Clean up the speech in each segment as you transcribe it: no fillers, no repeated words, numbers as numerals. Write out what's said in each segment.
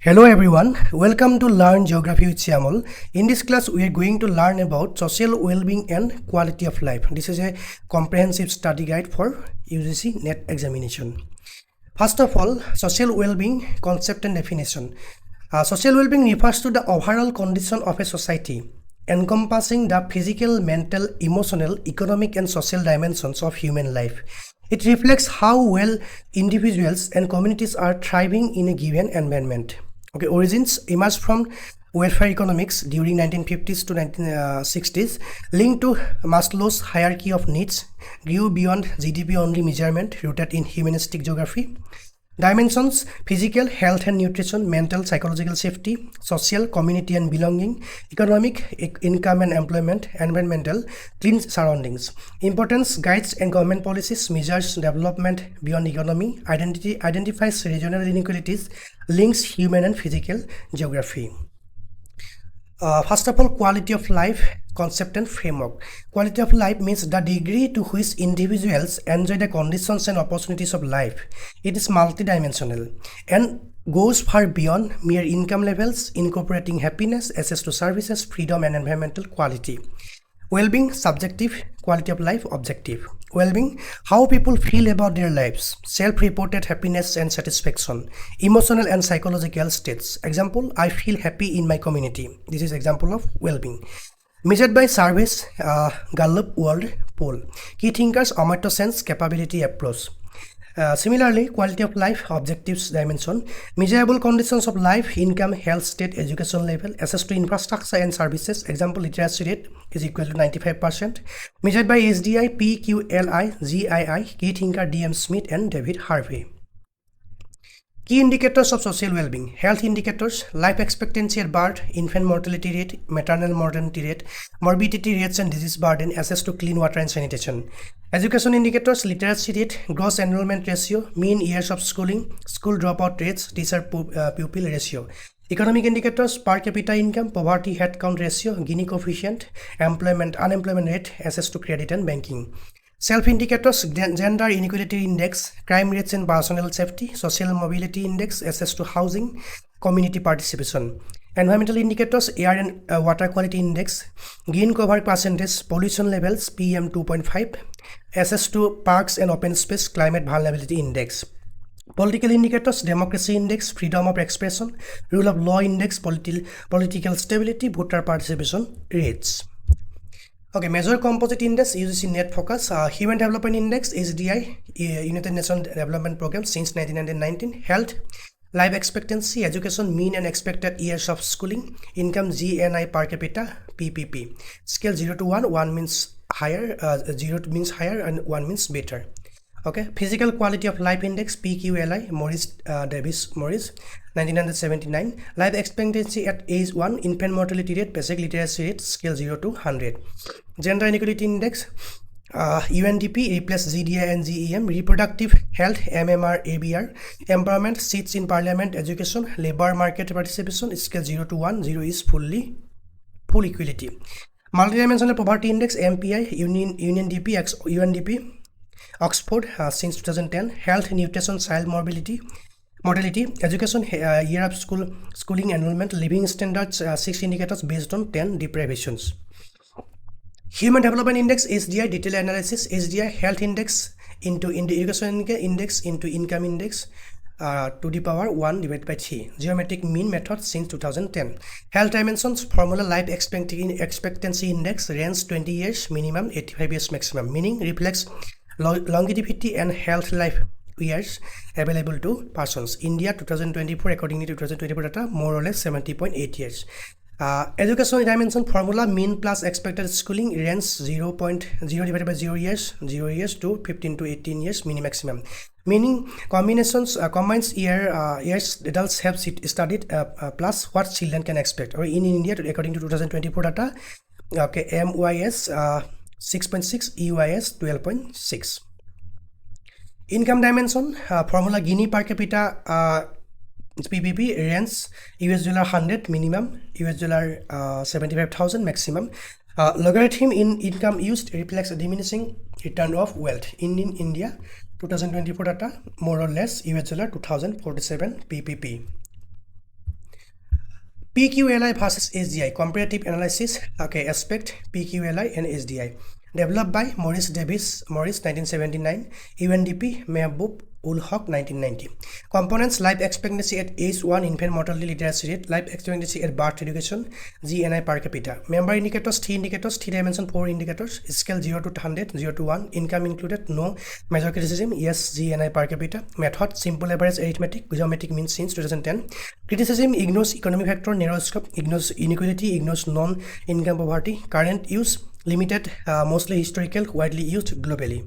Hello everyone, welcome to Learn Geography with Shyamal. In this class, we are going to learn about social well-being and quality of life. This is a comprehensive study guide for UGC NET examination. First of all, social well-being concept and definition. Social well-being refers to the overall condition of a society, encompassing the physical, mental, emotional, economic and social dimensions of human life. It reflects how well individuals and communities are thriving in a given environment. Okay, origins emerged from welfare economics during 1950s to 1960s, linked to Maslow's hierarchy of needs, grew beyond GDP-only measurement rooted in humanistic geography. Dimensions: physical, health and nutrition, mental, psychological safety, social, community and belonging, economic, income and employment, environmental, clean surroundings. Importance: guides and government policies, measures development beyond economy, identifies regional inequalities, links human and physical geography. First of all, quality of life concept and framework. Quality of life means the degree to which individuals enjoy the conditions and opportunities of life. It is multidimensional and goes far beyond mere income levels, incorporating happiness, access to services, freedom and environmental quality. Well-being, subjective, quality of life, objective. Well-being, how people feel about their lives, self-reported happiness and satisfaction, emotional and psychological states. Example, I feel happy in my community. This is example of well-being. Measured by surveys, Gallup World Poll. Key thinkers, Amartya Sen's capability approach. Similarly, quality of life, objectives dimension, measurable conditions of life, income, health state, education level, access to infrastructure and services. Example, literacy rate is equal to 95%. Measured by HDI, PQLI, GII, key thinker DM Smith and David Harvey. Key indicators of social well-being. Health indicators: life expectancy at birth, infant mortality rate, maternal mortality rate, morbidity rates and disease burden, access to clean water and sanitation. Education indicators: literacy rate, gross enrollment ratio, mean years of schooling, school dropout rates, teacher pupil ratio. Economic indicators: per capita income, poverty headcount ratio, Gini coefficient, employment unemployment rate, access to credit and banking. Self-indicators: gender inequality index, crime rates and personal safety, social mobility index, access to housing, community participation. Environmental indicators: air and water quality index, green cover percentage, pollution levels, PM 2.5, access to parks and open space, climate vulnerability index. Political indicators: democracy index, freedom of expression, rule of law index, political stability, voter participation rates. Okay, major composite index, UGC NET focus, human development index, HDI, United Nations Development Program since 1919, health, life expectancy, education, mean and expected years of schooling, income, GNI per capita, PPP. Scale 0 to 1, 1 means higher, 0 means higher and 1 means better. Okay, physical quality of life index, PQLI, Davis Morris, 1979. Life expectancy at age 1, infant mortality rate, basic literacy rate, scale 0 to 100. Gender inequality index, UNDP replace GDI and GEM. Reproductive health, MMR, ABR. Empowerment, seats in parliament, education, labor market participation, scale 0 to 1, 0 is full equality. Multidimensional poverty index, MPI, UNDP, Oxford since 2010. Health, nutrition, child mortality, education, year of schooling enrollment, living standards, 6 indicators based on 10 deprivations. Human development index, HDI, detailed analysis, HDI, health index into education index into income index, to the power 1 divided by 3. Geometric mean method since 2010. Health dimensions, formula, life expectancy index, range 20 years minimum, 85 years maximum, meaning reflects longevity and health life years available to persons. India 2024, according to 2024 data, more or less 70.8 years. Education dimension, formula, mean plus expected schooling, range 0.0 divided by 0 years to 15 to 18 years maximum, meaning combines years adults have studied plus what children can expect. Or in India, according to 2024 data, okay, MYS 6.6, EYS 12.6. Income dimension, formula, Gini per capita PPP, range $100 minimum, $75,000 maximum. Logarithm in income used reflects a diminishing return of wealth. In India, 2024 data, more or less $2047 PPP. PQLI versus HDI, comparative analysis, okay, aspect, PQLI and HDI. Developed by Morris 1979, UNDP, Mehboob ul Haq 1990. Components: life expectancy at age 1, infant mortality literacy rate, life expectancy at birth education, GNI per capita. Member indicators, 3 indicators, 3 dimension 4 indicators, scale 0 to 100, 0 to 1, income included, no, major criticism, yes, GNI per capita. Method: simple average arithmetic, geometric mean since 2010. Criticism: ignores economic factor, narrow scope, ignores inequality, ignores non-income poverty. Current use: limited, mostly historical, widely used globally.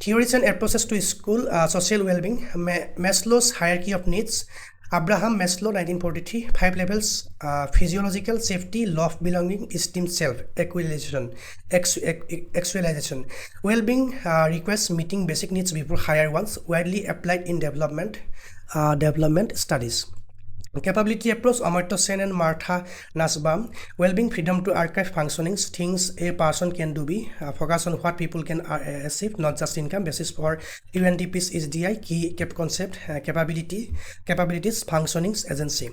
Theories and approaches to school, social well-being, Maslow's hierarchy of needs, Abraham Maslow 1943, 5 levels, physiological, safety, love, belonging, esteem, self, actualization. Well-being requires meeting basic needs before higher ones, widely applied in development studies. Capability approach, Amartya Sen and Martha Nussbaum. Well-being: freedom to archive functionings, things a person can do, focus on what people can achieve, not just income. Basis for UNDP's HDI, key concept, capabilities, functionings, agency.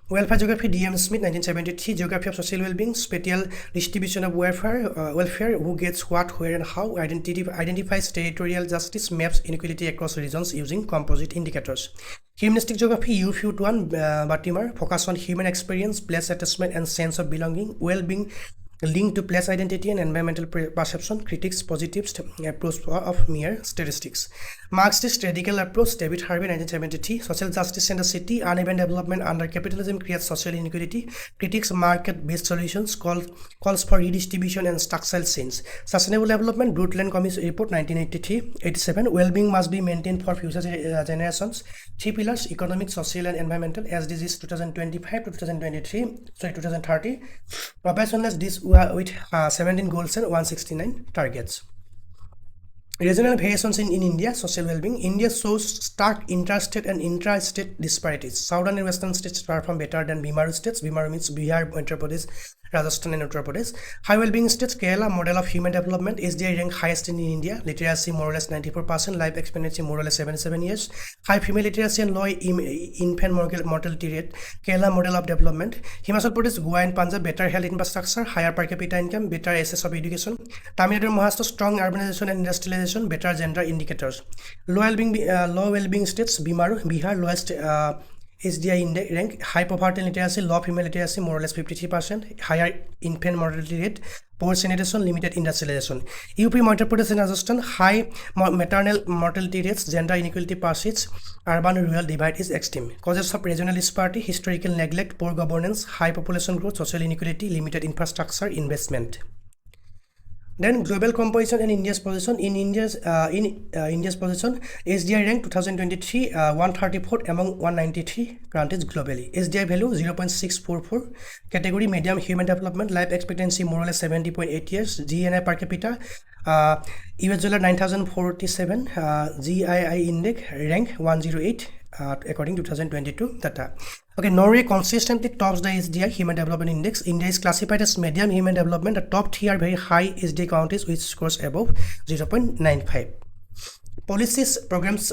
Welfare geography, D.M. Smith 1973, geography of social well-being, spatial distribution of welfare, who gets what, where and how, identifies territorial justice, maps inequality across regions using composite indicators. Humanistic geography, U. Futuan Batimer, focus on human experience, place attachment and sense of belonging, well-being linked to place identity and environmental perception, critics, positives, approach of mere statistics. Marxist radical approach, David Harvey 1973, social justice in the city, uneven development under capitalism creates social inequality, critics, market-based solutions, calls for redistribution and structural change. Sustainable development, Brundtland Commission report 1983-87, well-being must be maintained for future generations. 3 pillars, economic, social and environmental, SDGs 2025 to 2030, operationalize this with 17 goals and 169 targets. Regional variations in India, social well-being. India shows stark interstate and intra-state disparities. Southern and western states perform better than Bimaru states. Bimaru means Bihar, Uttar Pradesh, Rajasthan and Uttar Pradesh. High well-being states, Kerala, model of human development, HDI ranked highest in India. Literacy more or less 94%, life expectancy more or less 77 years. High female literacy and low infant mortality rate, Kerala model of development. Himachal Pradesh, Goa and Punjab, better health infrastructure, higher per capita income, better access of education. Tamil Nadu and Maharashtra, strong urbanization and industrialization, better gender indicators. Low well-being states, Bimaru, Bihar, lowest HDI index rank, high poverty and literacy, low female literacy more or less 53%, higher infant mortality rate, poor sanitation, limited industrialization. UP, Madhya Pradesh and Rajasthan, high maternal mortality rates, gender inequality persists, urban and rural divide is extreme. Causes of regional disparity, historical neglect, poor governance, high population growth, social inequality, limited infrastructure investment. Then global composition and India's position. In India's position, HDI rank 2023 134 among 193 countries globally. HDI value 0.644. Category medium human development, life expectancy more or less 70.8 years. GNI per capita US dollar 9,047. GII index rank 108 according to 2022 data. Okay, Norway consistently tops the HDI Human Development Index. India is classified as medium human development. The top 3 are very high HDI countries which scores above 0.95. Policies, programs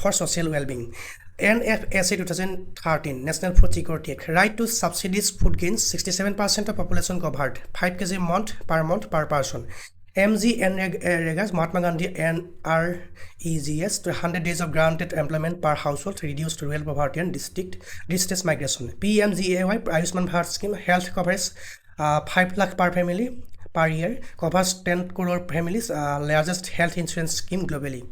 for social well-being. NFSA 2013, National Food Security Act. Right to subsidies food gains, 67% of population covered. 5 kg per person. MG and Regas, Mahatma Gandhi NREGS, 100 days of granted employment per household, reduced rural poverty and distress migration. PMGAY, Ayushman Bharat scheme, health coverage 5 lakh per family per year, covers 10 crore families, largest health insurance scheme globally.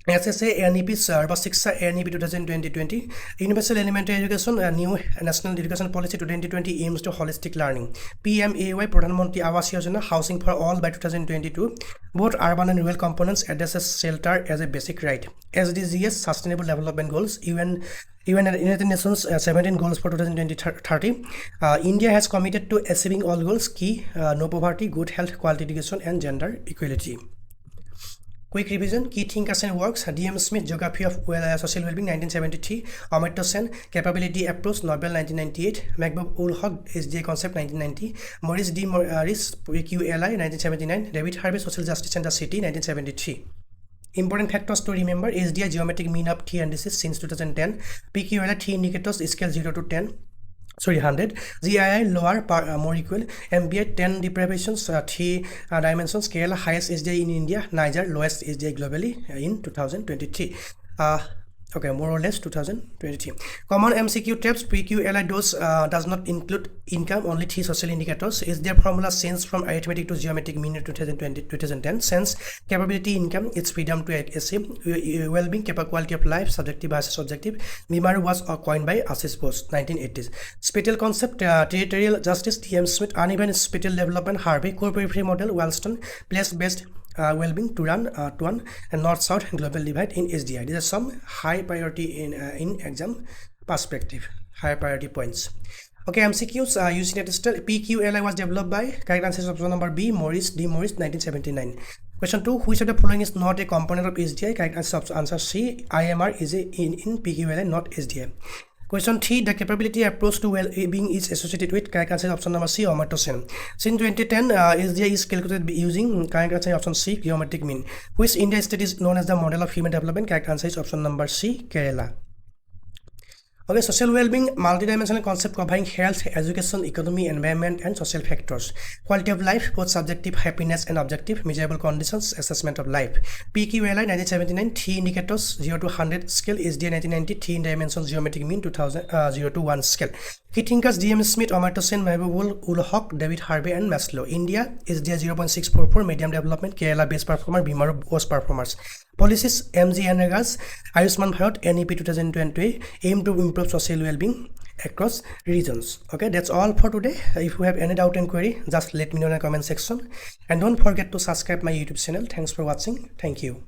SSA NEP Sarva Shiksha NEP 2020, Universal Elementary Education, a new National Education Policy 2020 aims to holistic learning. PMAY Pradhan Mantri Awas Yojana, housing for all by 2022. Both urban and rural components addresses shelter as a basic right. SDGs Sustainable Development Goals, UN United Nations 17 goals for 2030. India has committed to achieving all goals, key no poverty, good health, quality education and gender equality. Quick revision, key thinkers and works. D.M. Smith, Geography of Social Wellbeing 1973. Amartya Sen, Capability Approach, Nobel 1998. Mehboob ul Haq, HDI Concept 1990. Morris D. Morris, PQLI 1979. David Harvey, Social Justice and the City 1973. Important factors to remember: HDI geometric mean of 3 indices since 2010. PQLI 3 indicators, scale 0 to 10. sorry 100, GII lower more equal, MBI 10 deprivations 3 dimensions, Kerala highest HDI in India, Niger lowest HDI globally in 2023. Okay, more or less 2023. Common MCQ types, PQLI does not include income, only 3 social indicators. Is their formula changed from arithmetic to geometric mean in 2010? Sense, capability, income, its freedom to essay, well-being, quality of life, subjective versus objective. Mimar was coined by Assis Bose, 1980s. Spatial concept, territorial justice, T.M. Smith, uneven spatial development, Harvey, core periphery model, Wellston, place-based well-being, Turan, and north-south global divide in HDI. These are some high priority in exam perspective, high priority points. Okay, MCQs, UGC NET PQLI was developed by, correct answer is option number B, Morris, 1979. Question 2, which of the following is not a component of HDI? Correct answer C, IMR is in PQLI, not HDI. Question 3, the capability approach to well-being is associated with, correct answer option number C, Omatocene. Since 2010, HDI is calculated using, correct answer option C, geometric mean. Which India state is known as the model of human development? Correct answer is option number C, Kerala. Okay, social well-being, multidimensional concept covering health, education, economy, environment, and social factors. Quality of life, both subjective happiness and objective, measurable conditions, assessment of life. PQLI 1979, 3 indicators, 0 to 100 scale, HDI 1990, 3 dimensions, geometric mean, 2000, 0 to 1 scale. Key thinkers, D.M. Smith, Omatocene, Mehboob ul Haq, David Harvey, and Maslow. India, HDI 0.644, medium development, Kerala best performer, Bimar worst performers. Policies, MG Anagas, Ayushman Bharat, NEP 2020, aim to improve social well-being across regions. Okay, that's all for today. If you have any doubt and query, just let me know in the comment section. And don't forget to subscribe my YouTube channel. Thanks for watching. Thank you.